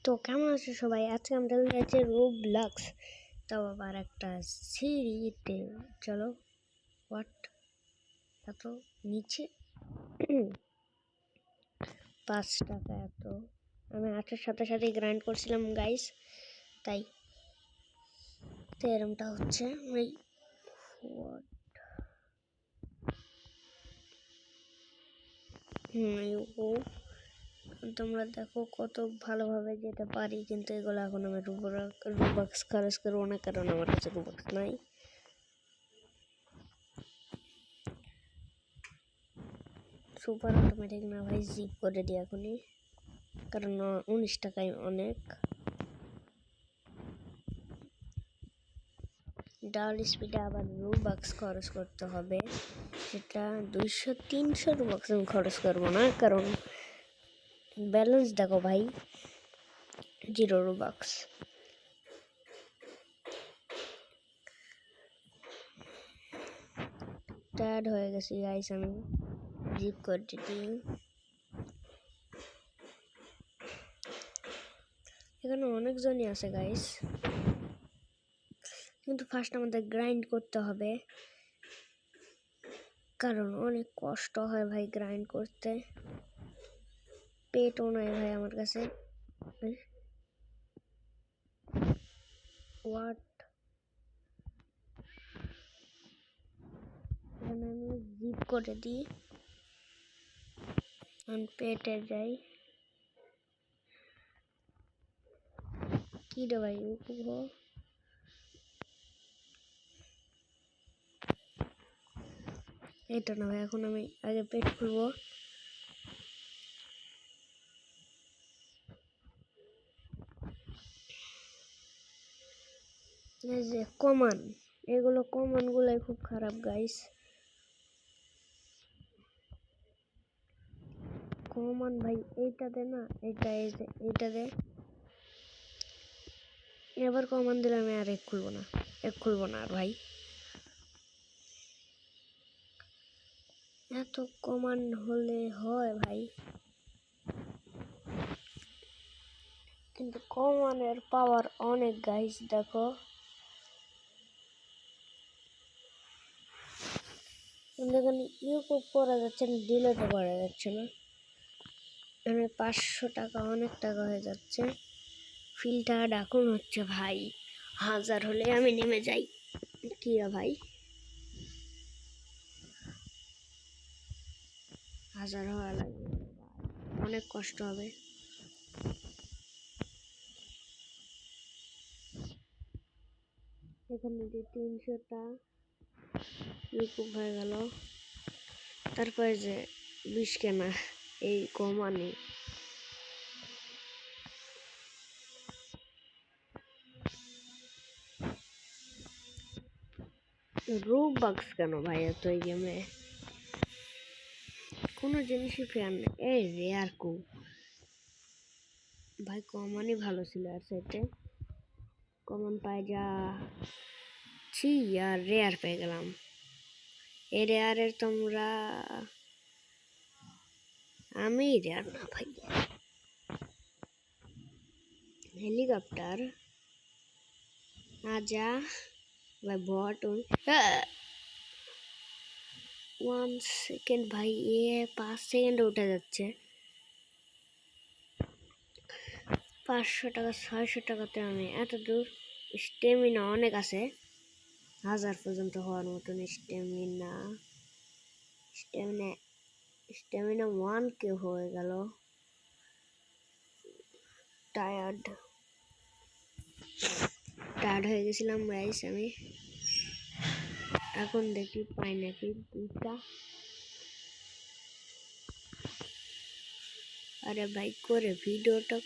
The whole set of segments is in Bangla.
তো কেমন আছো সবাই? আজকে আমরা যাচ্ছি রোবলক্স, তাও আবার একটা সিঁড়িতে। চলো। হোয়াট এত নিচে? 5 টাকা এত? আমি আসার সাথে সাথে গ্রাইন্ড করছিলাম গাইস, তাই তো এরমটা হচ্ছে। ওই তোমরা দেখো কত ভালোভাবে যেতে পারি, কিন্তু এগুলো এখন আমি রুবক্স খরচ করবো না, কারণ আমার কাছে রুবক্স নাই। সুপার অটোমেটিক না ভাই, জিপ করে দিই এখনই, কারণ 19 টাকায় অনেক। ডাবল স্পিডে আবার রুবক্স খরচ করতে হবে, সেটা 200-300 রুবক্স আমি খরচ করবো না, কারণ ব্যালেন্স দেখো ভাই, 0 রুবক্স। টায়ার্ড হয়ে গেছি গাইস, আমি জিপ করে দিই। এখানে অনেকজনই আছে গাইস, কিন্তু ফার্স্ট আমাদের গ্রাইন্ড করতে হবে, কারণ অনেক কষ্ট হয় ভাই গ্রাইন্ড করতে। পেটও নাই ভাই আমার কাছে। হোয়াট? এখানে আমি জিপ করে দিই, পেটে যাই। কি রে ভাই, এটা না ভাই, এখন আমি আগে পেট খুলবো। এই যে কমান, এগুলো কমান গুলাই খুব খারাপ গাইস। কমান ভাই এইটাতে না, এইটাতে এবার কমান দিলে আমি আর এক খুলবো না আর ভাই। এত কমান হলে হয় ভাই, কিন্তু কমানের পাওয়ার অনেক গাইস। দেখো দেখুন, ইউটিউব করা যাচ্ছে না, ডিলেটও করা যাচ্ছে না। মানে 500 টাকা অনেক টাকা হয়ে যাচ্ছে। ফিলটা ডাকুন হচ্ছে ভাই, 1000 হলে আমি নেমে যাই। কি রে ভাই, 1000 হওয়া লাগবে, অনেক কষ্ট হবে। এখানে 300টা ইউটিউব হয়ে গেল। তারপরে যে 20 কেনা এই কমানি। রুবক্স কেন ভাই এত এই গেমে? কোনো জিনিসই ফেয়ার নেই। এই রেয়ার কো ভাই, কমানই ভালো ছিল। আর সেটে কমন পাই যা ছি, আর রেয়ার পেয়ে গেলাম। এই রেয়ারের তোমরা, আমি রেয়ার না ভাই। হেলিকপ্টার আজা ভাই, বট 1 সেকেন্ড ভাই, 5 সেকেন্ডে উঠে যাচ্ছে। 500 টাকা 600 টাকাতে আমি এত দূর। স্টেমিনা অনেক আছে, 1000 পর্যন্ত হওয়ার মতন স্টেমিনা। স্টেমিনা 1K হয়ে গেল। টায়ার্ড হয়ে গেছিলাম গাইস আমি। এখন দেখি পাই নাকি 2টা। আরে ভাই করে ভিডিওটা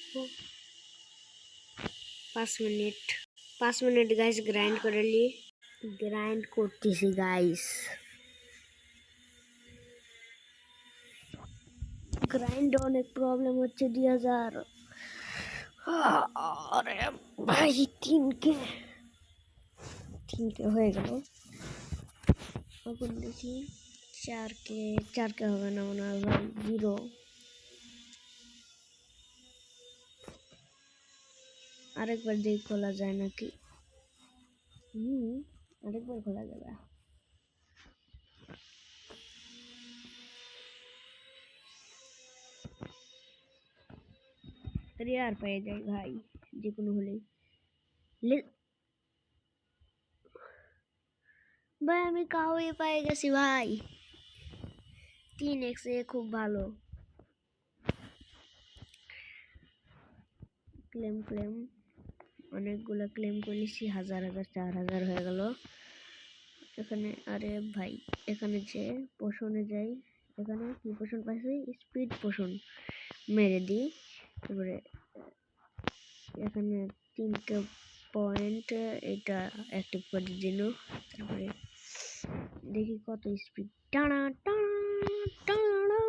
5 মিনিট গাইস গ্রাইন্ড করে লি। গ্রাইন্ড করতেছি গাইস, গ্রাইন্ড অনেক প্রবলেম হচ্ছে। 2000, আরে ভাই 3K হয়ে গেল। এখন দেখি 4K হবে না মনে হয় ভাই, 0। আরেকবার দিয়ে খোলা যায় নাকি? আরেকবার খোলা যাবে। রেয়ার পেয়ে যাই ভাই, যে কোনো হলেই। ভাই আমি কাউই পেয়ে গেছি ভাই। 3x খুব ভালো। ক্লেম অনেকগুলো ক্লেম করেছি, 1000 4000 হয়ে গেল এখানে। আরে ভাই এখানে যে পোষণে যাই, এখানে কি পোষণ পাইছি? স্পিড পোষণ মেরে দিই। তারপরে এখানে 3টে পয়েন্ট এটা অ্যাক্টিভ করে দিল। তারপরে দেখি কত স্পিড। টানা টানা টানা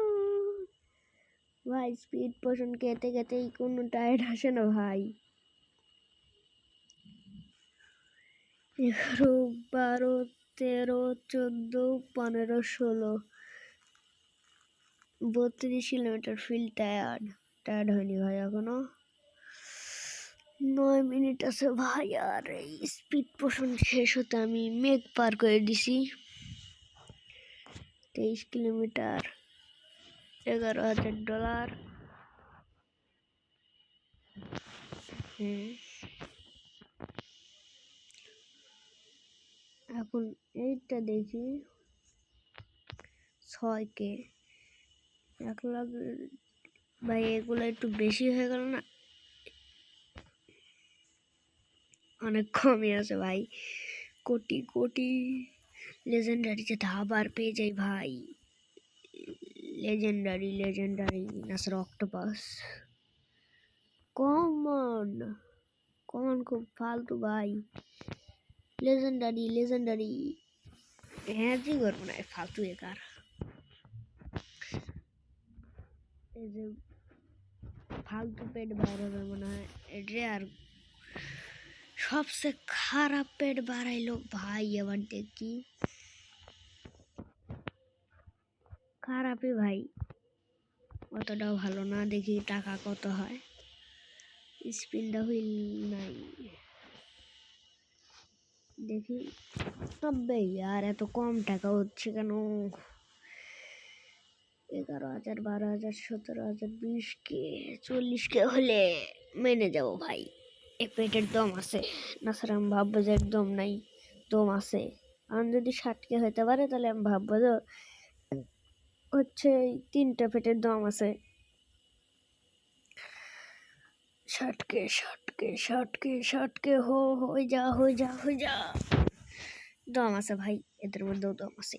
ভাই, স্পিড পোষণ খেতে খেতেই কোনো টায়ার্ড আসে না ভাই। 11 12 13 14 15 16 32 কিলোমিটার ফিল্ড টায়ার্ড হয়নি ভাই এখনো। 9 মিনিট আছে ভাই। আর এই স্পিড পোষণ শেষ হতে আমি মেঘ পার করে দিছি। 23 কিলোমিটার, $11,000। এখন এইটা দেখি 6K, 1 লাখ ভাই। এগুলো একটু বেশি হয়ে গেল না? অনেক কমই আছে ভাই। কোটি কোটি লেজেন্ডারি যেটা আবার পেয়ে যাই ভাই। লেজেন্ডারি নাসর অক্টোপাস কমন খুব ফালতু ভাই। লেজেন্ডারি হ্যাঁ জি করবো না, ফালতু একার। এই যে ফালতু পেট বাইর হবে মনে হয় এটা। আর সবচেয়ে খারাপ পেট বাড়াইলো ভাই। এবার দেখি খারাপই ভাই, অতটাও ভালো না। দেখি টাকা কত হয়। স্পিনটা হুইল নাই, দেখি 90। আর এত কম টাকা হচ্ছে কেন? 11,000 12,000 17,000 20K 40K হলে মেনে যাবো ভাই। এ পেটের দম আছে না স্যার? আমি ভাববো যে একদম নাই, দম আছে। আর যদি 60K হতে পারে তাহলে আমি ভাববো যে হচ্ছে 3টা পেটের দম আছে। 60K হয়ে যা দম আছে ভাই, এদের মধ্যেও দম আছে।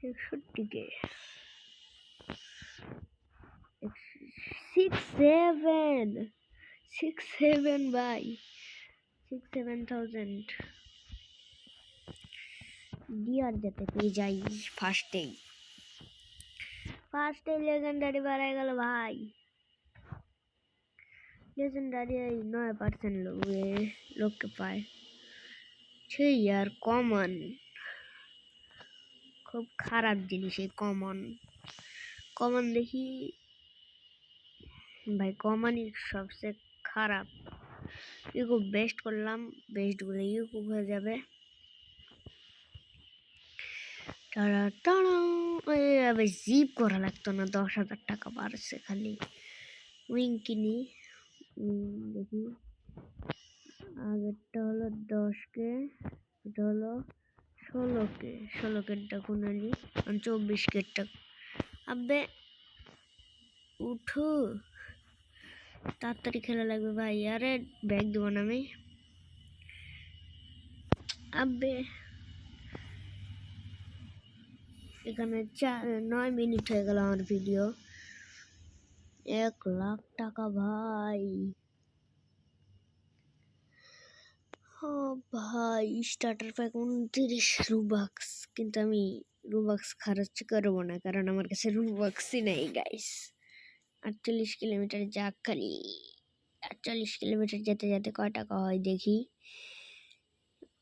61K 67 ভাই, 6-7,000 ডিয়ার যেতে পেয়ে যাই ফার্স্টেই লেজেন্ডারি বাড়াই গেল ভাই। লেজেন্ডারি 9% লোককে পায়। সেই আর কমন খুব খারাপ জিনিস। এই কমন দেখি ভাই, কমনই সবচেয়ে খারাপ। ইউকুব বেস্ট করলাম, বেস্ট গুলো ইউকুব হয়ে যাবে। জিপ করা লাগতো না, 10,000 টাকা বাড়ছে খালি। উইং কিনি, দেখি আগেরটা হলো 10K, এটা হলো 16K কোনালি 24K। আবে উঠো, তাড়াতাড়ি খেলা লাগবে ভাই। আরে ব্যাগ দেবো না আমি। আবে এখানে 9 মিনিট হয়ে গেল আমার ভিডিও। 1 লাখ টাকা ভাই। ভাই স্টার্টার প্যাক 29 রুবাক্স, কিন্তু আমি রুবাক্স খরচ করবো না কারণ আমার কাছে রুবাক্সই নেই গাইস। 48 কিলোমিটার যাক খালি। 48 কিলোমিটার যেতে যেতে কয় টাকা হয় দেখি।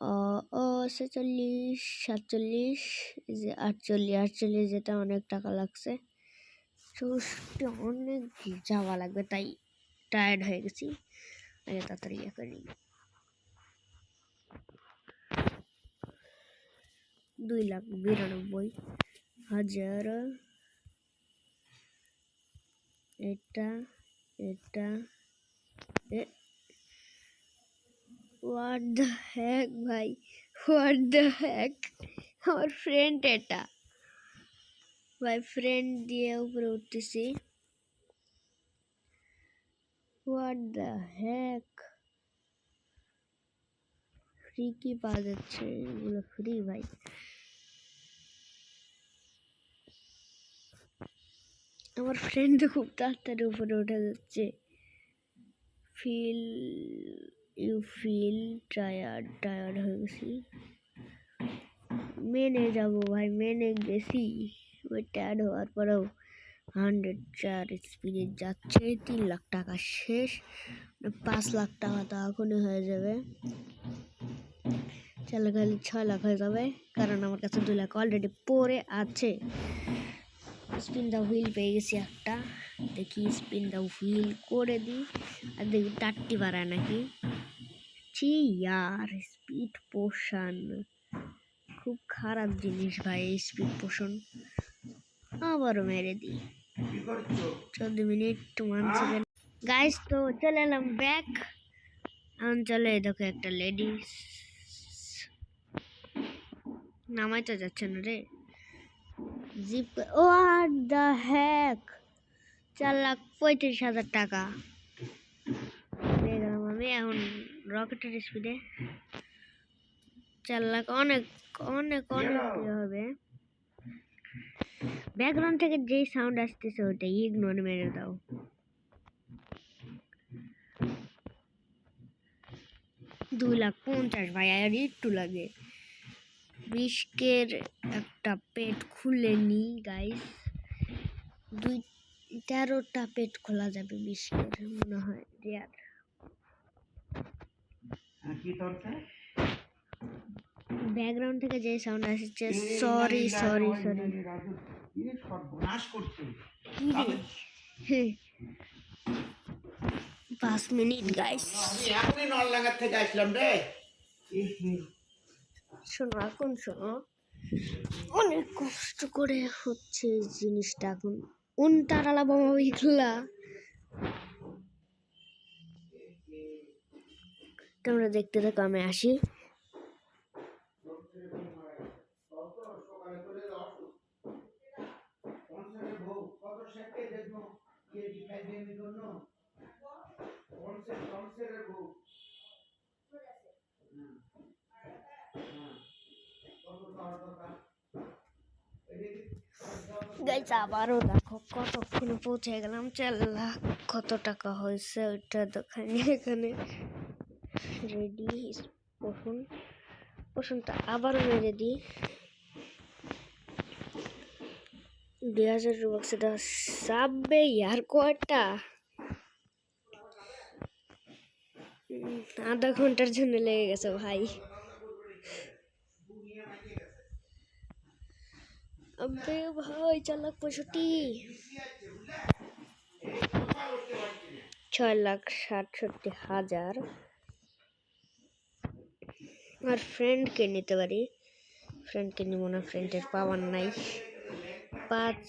46 47 48 যেতে অনেক টাকা লাগছে। চৌষট্টি অনেক যাওয়া লাগবে, তাই টায়ার্ড হয়ে গেছি। আগে তাড়াতাড়ি ইয়ে করি। 2,92,000। এটা এটা হোয়াট দ্য হ্যাক ভাই, হোয়াট দ্য হ্যাক। আমার ফ্রেন্ড এটা ভাই, ফ্রেন্ড দিয়ে উপরে উঠতেছি। হোয়াট দ্য হ্যাক, ফ্রি কি পাওয়া যাচ্ছে? এগুলো ফ্রি ভাই। আমার ফ্রেন্ড খুব তাড়াতাড়ি উপরে উঠে যাচ্ছে। ফিল টায়ার্ড হয়ে গেছি। মেনে যাবো ভাই, মেনে গেছি। ওই টায়ার্ড হওয়ার পরেও 104 স্পিডে যাচ্ছে। 3 লাখ টাকা শেষ, 5 লাখ টাকা তো এখনই হয়ে যাবে। চলে খালি 6 লাখ হয়ে যাবে, কারণ আমার কাছে 2 লাখ অলরেডি পড়ে আছে। স্পিন দা হুইল পেয়ে গেছি একটা, দেখি স্পিন দা হুইল করে দিই আর দেখি টাট্টি বাড়ায় নাকি। ছি ইয়ার, স্পিড পোশন খুব খারাপ জিনিস ভাই, স্পিড পোশন। আবারও মেরে দিই। 14 মিনিট 1 সেকেন্ড গাইস। তো চলে এলাম ব্যাক। এখন চলে দেখো একটা লেডিস নামাইতে যাচ্ছে না রে জিপ। হোয়াট দ্য হ্যাক, 4,35,000 টাকা পেয়ে গেলাম আমি এখন রকেটের স্পিডে। 4 লাখ অনেক অনেক অনেক হবে। ব্যাকগ্রাউন্ড থেকে যেই সাউন্ড আসতেছে ওটা ইগনোর মেরে দাও। $2,50,000 ভাই, আর একটু লাগে। 20K-র একটা পেট খুলে নি গাইস। 13টা পেট খোলা যাবে 20K-র মনে হয় রেয়ার। ব্যাকগ্রাউন্ড থেকে যে সাউন্ড আসছে, সরি 5 মিনিট গাইস। শোনো এখন, শোনো, অনেক কষ্ট করে হচ্ছে জিনিসটা। এখন তারালা বোমা বিখলা, তোমরা দেখতে থাকো, আমি আসি। গাইস আবারও দেখো কতক্ষণে পৌঁছে গেলাম। 4 লাখ কত টাকা হয়েছে ওইটা দেখানি এখানে। রেডি পোষণটা আবারও মেরে দিই। 2,000 রুবাক্স এটা সাববে ইয়ার কয়টা, আধা ঘন্টার জন্য লেগে গেছে ভাই। আবে ভাই 4,65,000, 6,67,000। আর ফ্রেন্ডকে নিতে পারি, ফ্রেন্ডকে নিব না, ফ্রেন্ডের পাওয়ার নাই। 5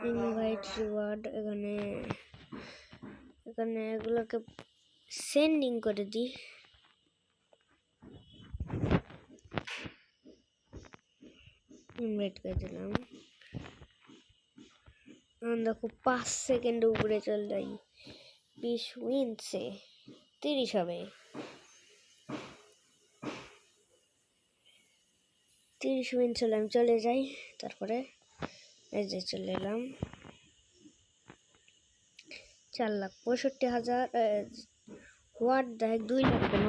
ইনভাইট রিওয়ার্ড, এখানে এগুলোকে সেন্ডিং করে দিই। ইনভাইট করে দিলাম। দেখো 5 সেকেন্ড উপরে চল যাই। 20 উইনসে 30 হবে। 30 উইনস হলে আমি চলে যাই। তারপরে এই যে চলে এলাম। 4,65,000। হোয়াট দেখ 2 লাখ কেন?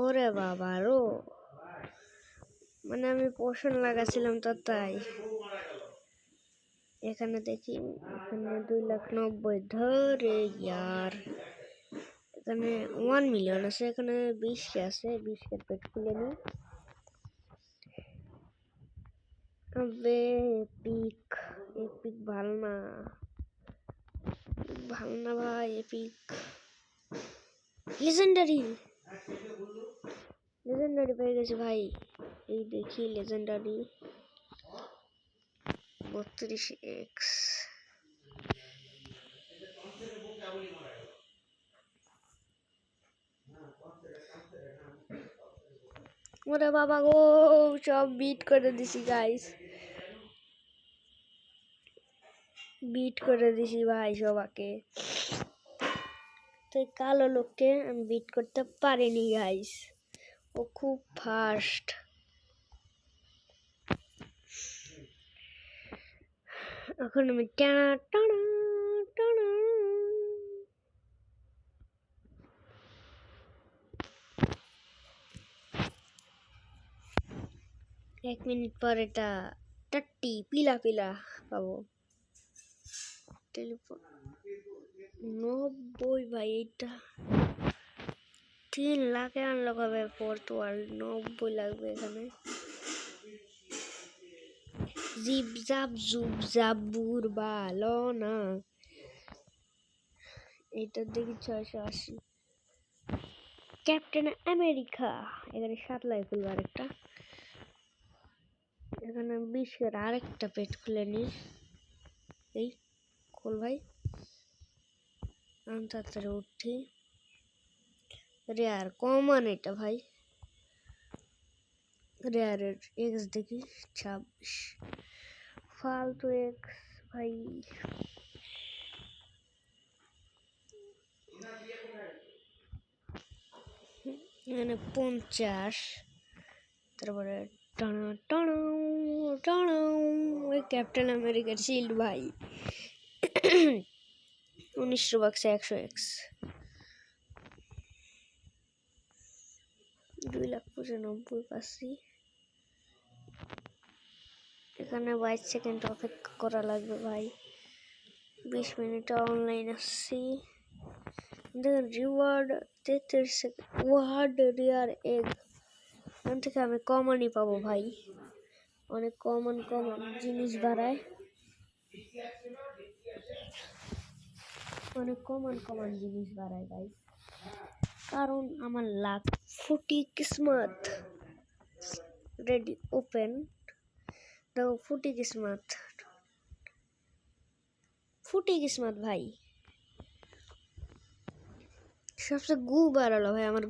ওরে বাবা রো, মানে আমি পোষণ লাগাছিলাম তো তাই। এখানে দেখি, এখানে 2,90,000 ধরে ইয়ার। এখানে 1 মিলিয়ন আছে, এখানে 20K আছে। 20K পেট খুলে নিই। আবে এপিক এপিক ভালো না ভাই এপিক লেজেন্ডারি পেয়ে গেছে ভাই এই দেখি লেজেন্ডারি 32x ওরে বাবা গো সব বিট করে দিছি গাইস বিট করে দিছি ভাই সবাকে তো কালো লোককে আমি বিট করতে পারিনি গাইস ও খুব ফাস্ট এখন আমি টানা টানা টানা 1 মিনিট পর এটা টাট্টি পিলা পাবো টেলিফোন 90 ভাই এটা 3 লাখে আনলক হবে ফোর্থ ওয়ার্ল্ড 90 লাগবে এখানে জিপ জাপ জুপ জাবুর ভালো না এটা দেখি 680 ক্যাপ্টেন আমেরিকা এখানে 7 লাখ খুলবে আরেকটা এখানে 20 করে আরেকটা পেট খুলে নি এই খোল ভাই আমি তাড়াতাড়ি উঠি রেয়ার কমন এটা ভাই রেয়ারের এক্স দেখি 26 ফালতু এক্স ভাই এখানে 50 তারপরে টানা টানা টানা ওই ক্যাপ্টেন আমেরিকার শিল্ড ভাই 1900 বাক্সে 100x 2,95,000 পাচ্ছি এখানে 22 সেকেন্ড অপেক্ষা করা লাগবে ভাই 20 মিনিট অনলাইন আসছি দেখুন রিওয়ার্ড 33 সেকেন্ড ওয়ার্ড রিয়ার এগ এখান থেকে আমি কমনই পাবো ভাই অনেক কমন জিনিস বাড়ায় অনেক কমন জিনিস বাড়ায় গাইস কারণ আমার লাক 40 কিসমত রেডি ওপেন দেখো 40 কিসমত ভাই সবচেয়ে গু বাড়ালো ভাই আমার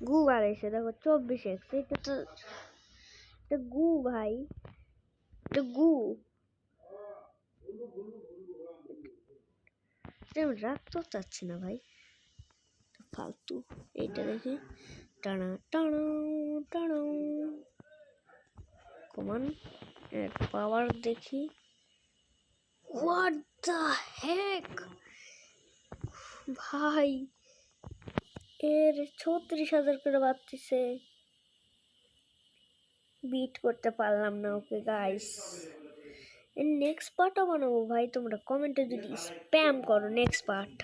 গু বাড়াইছে দেখো 24x এটা তো এটা গু ভাই এটা গু আমি রাখতে চাচ্ছি না ভাই ফালতু এইটা দেখি টানা টানা টানা কমান এর পাওয়ার দেখি হোয়াট দ্য হেক ভাই এর 36,000 করে বাড়তিছে বিট করতে পারলাম না ওকে গাইস এর নেক্সট পার্টও বানাবো ভাই তোমরা কমেন্টে যদি স্প্যাম করো নেক্সট পার্ট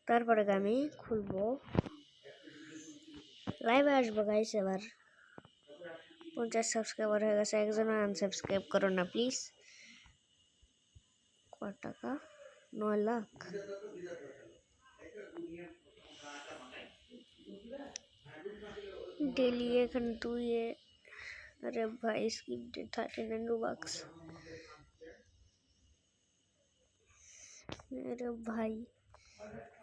তারপরে আমি খুলবো লাইভে আসবো গাইস এবার 50 সাবস্ক্রাইবার হয়ে গেছে একজন আনসাবস্ক্রাইব করো না প্লিজ কত টাকা 9 লাখ डेली এখানে তুই আরে ভাই স্কিপ ডে 39 রুবাক্স আরে ভাই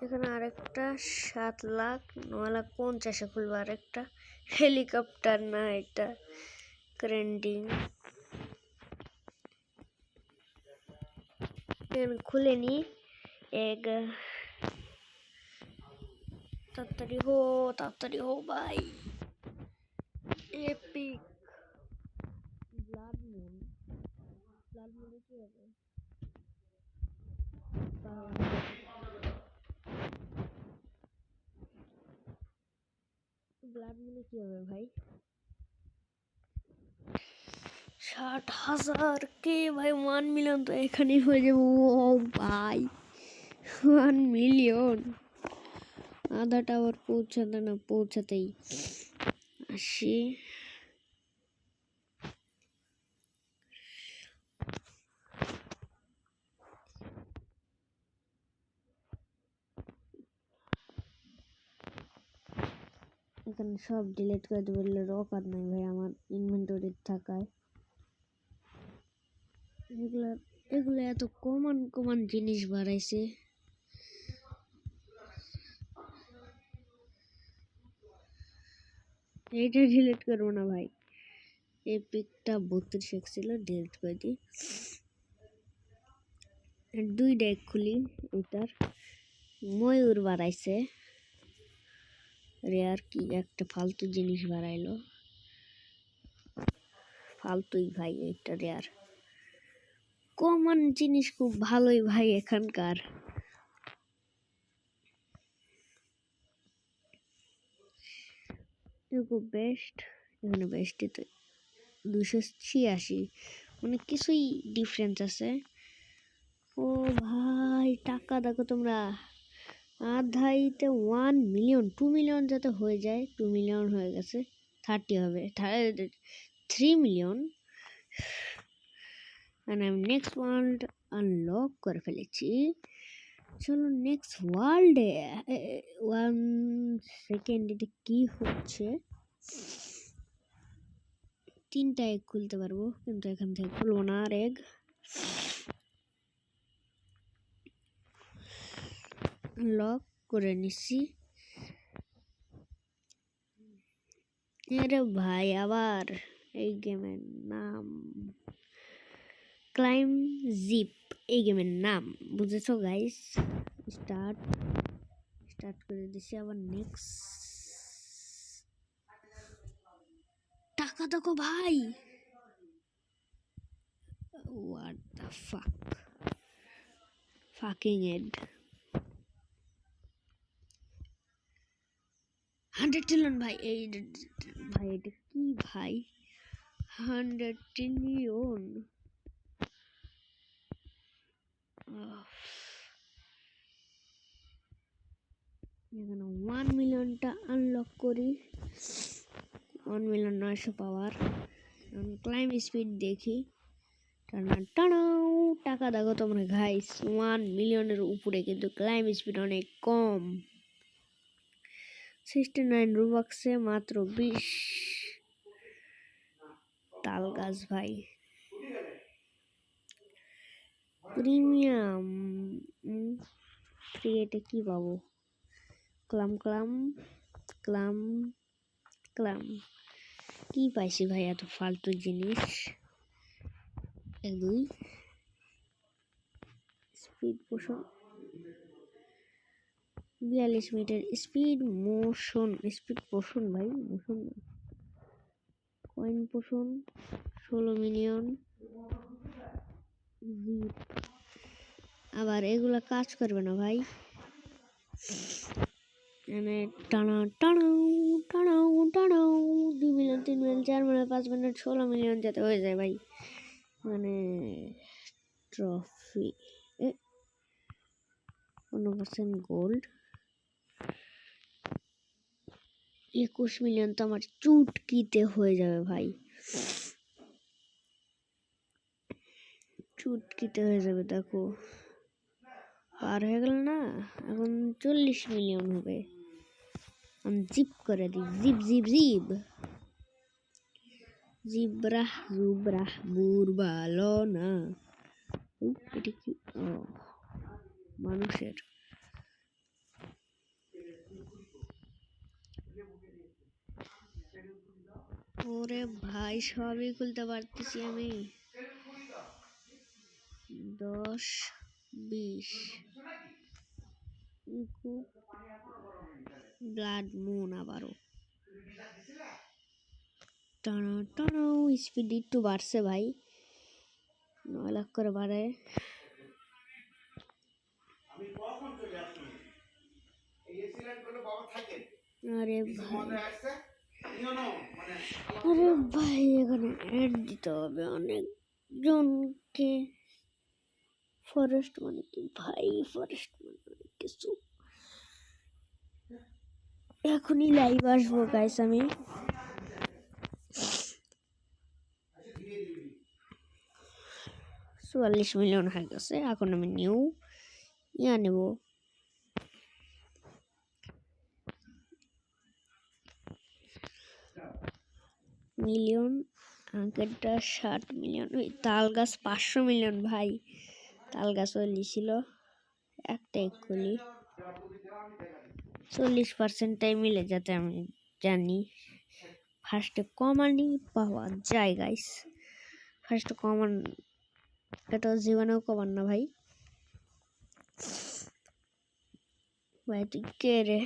এখানে আরেকটা 7 লাখ 9 লাখ 50 এ খুলবে আরেকটা হেলিকপ্টার না এটা ক্রেন্ডিং খুলে নি এক তাড়াতাড়ি হো ভাই এপিক ব্লাড মুন কি হবে ব্লাড মুনে কি হবে ভাই 60,000 কে ভাই 1 মিলিয়ন তো এখানেই হয়ে যাবে ও ভাই 1 মিলিয়ন আধা টাওয়ার পৌঁছাতে না পৌঁছাতেই আসি। এখানে সব ডিলিট করে দেবো, রকার নাই ভাই আমার ইনভেন্টরি থাকায়। এগুলো এত কমন কমন জিনিস বাড়াইছে। এইটা ডিলিট করবো না ভাই, এই পিকটা 32 ছিল, ডিলিট করে দিই। 2 ডেক খুলি। এটার ময়ূর বাড়াইছে, রেয়ার কি একটা ফালতু জিনিস বাড়াইলো, ফালতুই ভাই। এটা রেয়ার কমন জিনিস খুব ভালোই ভাই এখানকার। খুব বেস্ট, এখানে বেস্টে তো 286, অনেক কিছুই ডিফারেন্স আছে। ও ভাই টাকা দেখো তোমরা, আধাইতে 1 মিলিয়ন, 2 মিলিয়ন যাতে হয়ে যায়। 2 মিলিয়ন হয়ে গেছে, 30 হবে, 3 মিলিয়ন। মানে আমি নেক্সট ওয়ার্ল্ড আনলক করে ফেলেছি। চলো নেক্সট ওয়ার্ল্ডে। 1 সেকেন্ড, এটা কি হচ্ছে? 3টা এগ খুলতে পারবো, কিন্তু এখান থেকে খুলবো না আর এগ। লক করে নিছি। আরে ভাই আবার এই গেমের নাম ক্লাইম জিপ, এই গেমের নাম বুঝেছো গাইস। স্টার্ট করে দিছি আবার। নেক্সট টাকা দেখো ভাই, what the fucking ad. 100 trillion ভাই, এই ভাই এটা কি ভাই? 100 ট্রিলিয়ন। এখানে 1 মিলিয়নটা আনলক করি। 1 মিলিয়ন 900 পাওয়ার। ক্লাইম স্পিড দেখি। টাকা দেখো তোমরা গাইস, 1 মিলিয়নের উপরে, কিন্তু ক্লাইম স্পিড অনেক কম। 69 রুবাক্সে মাত্র 20 তাল গাছ ভাই। প্রিমিয়াম এটা কি পাবো? ক্লাম ক্লাম ক্লাম ক্লাম কি পাইছি ভাই এত ফালতু জিনিস? 2 স্পিড পোষণ, 42 মিটার স্পিড মোশন, স্পিড পোষণ ভাই, মোশন না। কয়েন পোষণ 16 মিলিয়ন। আবার এগুলা কাজ করবে না ভাই। মানে টানা টানাও টানাও টানাও 2 million, 3 million, 4 million, 5 million, 16 million যাতে হয়ে যায় ভাই। মানে ট্রফি 1% গোল্ড, 21 মিলিয়ন তো আমার চুটকিতে হয়ে যাবে ভাই, চুটকিতে হয়ে যাবে। দেখো পার হয়ে গেল না, এখন 40 মিলিয়ন হবে। আমি জিপ করে দিই, জিপ জিপ জিপ, জিব্রাহ জুব্রাহ বুরবালো না। এটা কি? মানুষের। ওরে ভাই সবই খুলতে পারতেছি আমি। 10 20 ব্লাড মুন আবারও। টানা টানা স্পিড একটু বাড়ছে ভাই, 9 লাখ করে বাড়ে। আরে ভাই এখানে অ্যাড দিতে হবে অনেক জনকে। ফরেস্ট মানে কি ভাই? ফরেস্ট মানে কিছু এখনই লাইভ আসবো গাইস। আমি 44 মিলিয়ন হয়ে গেছে। এখন আমি নিউ নেব। মিলিয়ন আগেরটা 60 মিলিয়ন। ওই তাল গাছ 500 মিলিয়ন ভাই। তাল গাছ লিছিল একটা এক্ষুনি 40%টাই মিলে, যাতে আমি জানি ফার্স্টে কমানই পাওয়া যায় গাইস। ফার্স্টে কমান, এটা জীবনেও কমান না ভাই। ভাই তুই কে রে?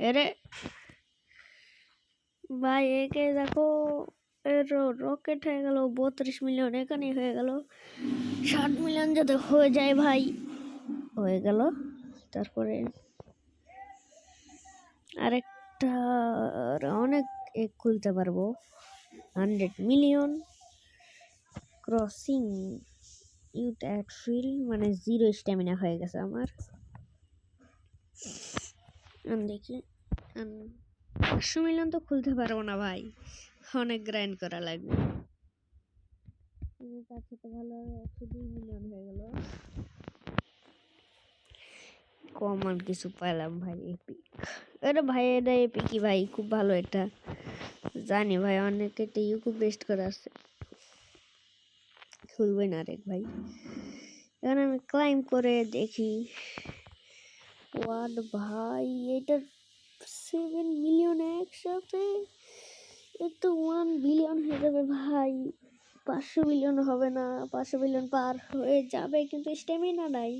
এরে ভাই একে দেখো, এর রকেট হয়ে গেল 32 মিলিয়ন। এখানেই হয়ে গেল 60 মিলিয়ন। যাতে হয়ে যায় ভাই, হয়ে গেল। তারপরে আরেকটা অনেক খুলতে পারবো 100 মিলিয়ন। ক্রসিং ইউট অ্যাট ফিল্ড, মানে 0 স্ট্যামিনা হয়ে গেছে আমার। দেখি 500 মিলিয়ন তো খুলতে পারবো না ভাই, অনেক গ্রাইন্ড করা লাগবে। তার সাথে ভালো 102 মিলিয়ন হয়ে গেল। কমন কিছু পাইলাম ভাই, এপিক। আরে ভাই এটা এপিকই ভাই, খুব ভালো। এটা জানি ভাই অনেকে এটা ইউকুব বেস্ট করে আছে, খুলবে না রে ভাই। এখন আমি ক্লাইম করে দেখি। ওয়াট ভাই, এটা 7 মিলিয়ন একসাথে। এটা 1 বিলিয়ন হয়ে যাবে ভাই। 500 মিলিয়ন হবে না, 500 মিলিয়ন পার হয়ে যাবে, কিন্তু স্ট্যামিনা নাই।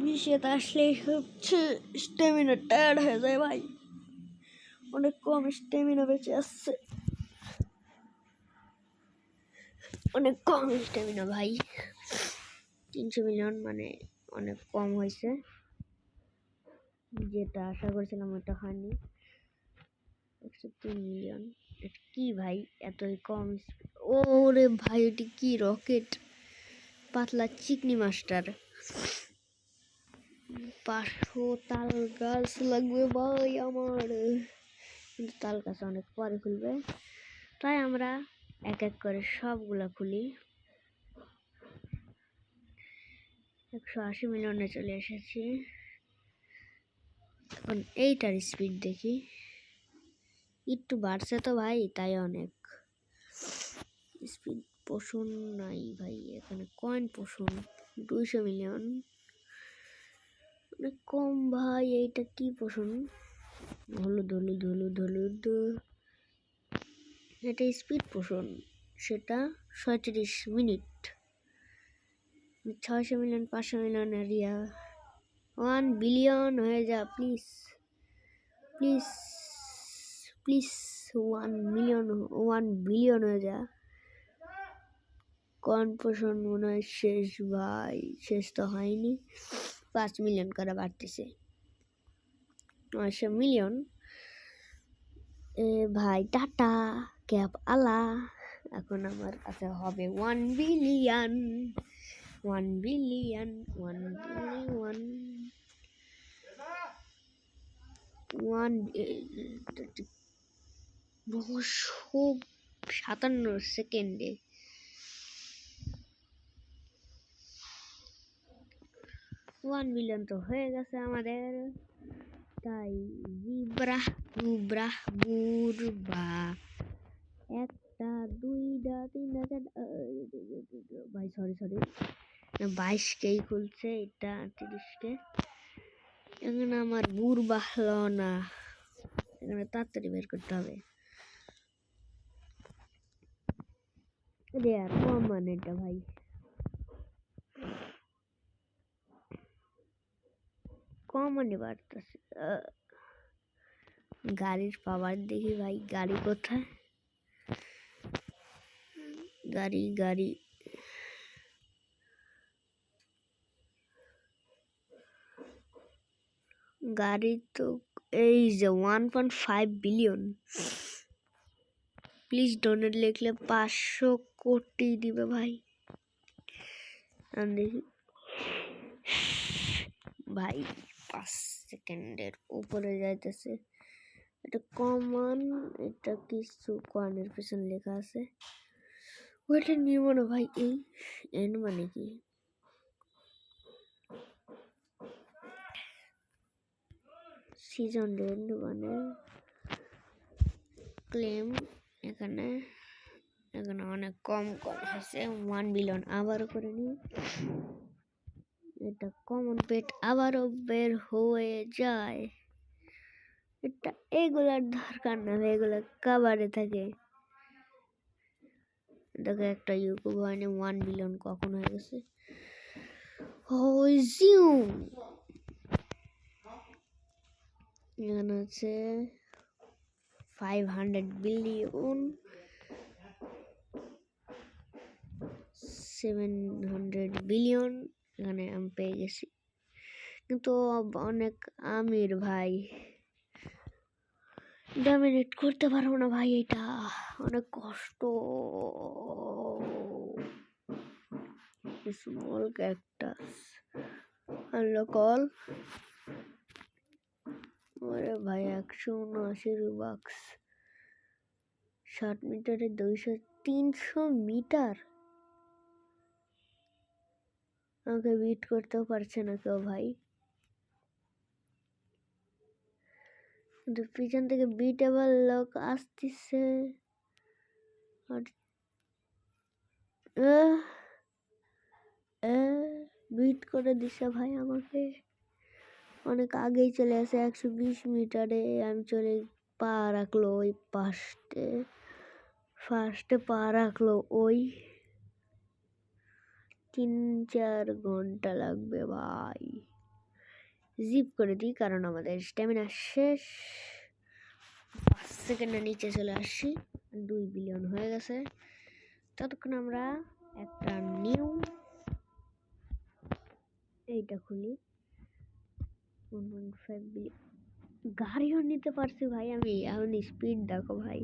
বিষয়টা আসলে হচ্ছে স্ট্যামিনা টায়ার্ড হয়ে যায় ভাই, অনেক কম স্ট্যামিনা বেঁচে আসছে, অনেক কম স্ট্যামিনা ভাই। 300 মিলিয়ন মানে অনেক কম হয়েছে, যেটা আশা করছিলাম ওটা হয়নি। 103 মিলিয়ন। এটা কি ভাই এতই কম? ওরে ভাই এটি কি রকেট? পাতলা চিকনি মাস্টার। 500 তাল গাছ লাগবে ভাই আমার, কিন্তু তাল গাছ অনেক পরে খুলবে। তাই আমরা এক এক করে সবগুলা খুলি। 180 মিলিয়নে চলে এসেছি। এখন এইটার স্পিড দেখি, একটু বাড়ছে তো ভাই, তাই অনেক স্পিড। পোষণ নাই ভাই এখানে, কয়েন পোষণ 200 মিলিয়ন, অনেক কম ভাই। এইটা কি পোষণ? হলুদ হলুদ হলুদ হলুদ। এটা স্পিড পোষণ, সেটা 37 minute. 600 million, 500 million area. 1 billion হয়ে যা please, please please. 1 million, 1 billion হয়ে যা। কনফোশন মনে হয় শেষ ভাই, শেষ তো হয়নি। 5 মিলিয়ন করে বাড়তেছে, 900 মিলিয়ন। এ ভাই টাটা ক্যাপ আলা। এখন আমার কাছে হবে 1 বিলিয়ন, 1 বিলিয়ন, 1 বিলিয়ন, 957 সেকেন্ডে। 1 বিলিয়ন তো হয়ে গেছে আমাদের। তাই জিব্রা বুব্রা বুরবা, 1টা 2টা 3টা 4টা, ভাই সরি 22কেই খুলছে, এটা 30কে। এখানে আমার বুরবা হলো না, এখানে তাড়াতাড়ি বের করতে হবে। আর কম মানে এটা ভাই, কম মানে বাড়তেছে। গাড়ির পাওয়ার দেখি ভাই, গাড়ি কোথায়? গাড়ি গাড়ি গাড়ি তো এই যে 1.5 বিলিয়ন। প্লিজ ডোনেট লিখলে 500 কোটি দিবে ভাই। আমি দেখি ভাই 5 সেকেন্ডের উপরে যাইতেছে। এটা কমন, এটা কিছু কয়েনের পিছনে লেখা আছে, ওইটা নিয়ে মনে ভাই। এই এন মানে কি? সিজন এন্ড মানে ক্লেম। এখানে অনেক কম হয়েছে, 1 বিলিয়ন আবারও করে নি। এটা কমন পেট আবারও বের হয়ে যায়। এটা এগুলার দরকার না, এগুলা কাবারে থাকে। দেখো একটা ইউকো কয়েনে 1 বিলিয়ন কখন হয়ে গেছে। এখানে হচ্ছে 500 বিলিয়ন, 700 বিলিয়ন। এখানে আমি পেয়ে গেছি, কিন্তু অনেক আমির ভাই, ডমিনেট করতে পারবো না ভাই, এটা অনেক কষ্ট। Small cactus unlocked. ওরে ভাই 179 রুবাক্স, 60 মিটারে 300 মিটার। আমাকে বিট করতেও পারছে না কেউ ভাই, কিন্তু পিছন থেকে বিটেবল লোক আসতেছে। আর বিট করে দিছে ভাই আমাকে, অনেক আগেই চলে আসে। 120 মিটারে আমি চলে পা রাখলো ওই ফার্স্টে পা রাখলো ওই। 3-4 ঘন্টা লাগবে ভাই। জিপ করে দিই কারণ আমাদের স্ট্যামিনা শেষ। 5 সেকেন্ডে নিচে চলে আসছি, 2 বিলিয়ন হয়ে গেছে। ততক্ষণ আমরা একটা নিউ এইটা খুলি। 1.5 বিলিয়ন গাড়িও নিতে পারছি ভাই আমি। এখন স্পিড দেখো ভাই,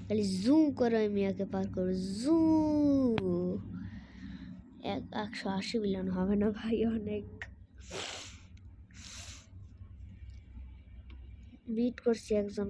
খালি জুম করে আমি একে পার করবো। জুম 180 বিলিয়ন হবে না ভাই, অনেক বিট করছি একজন।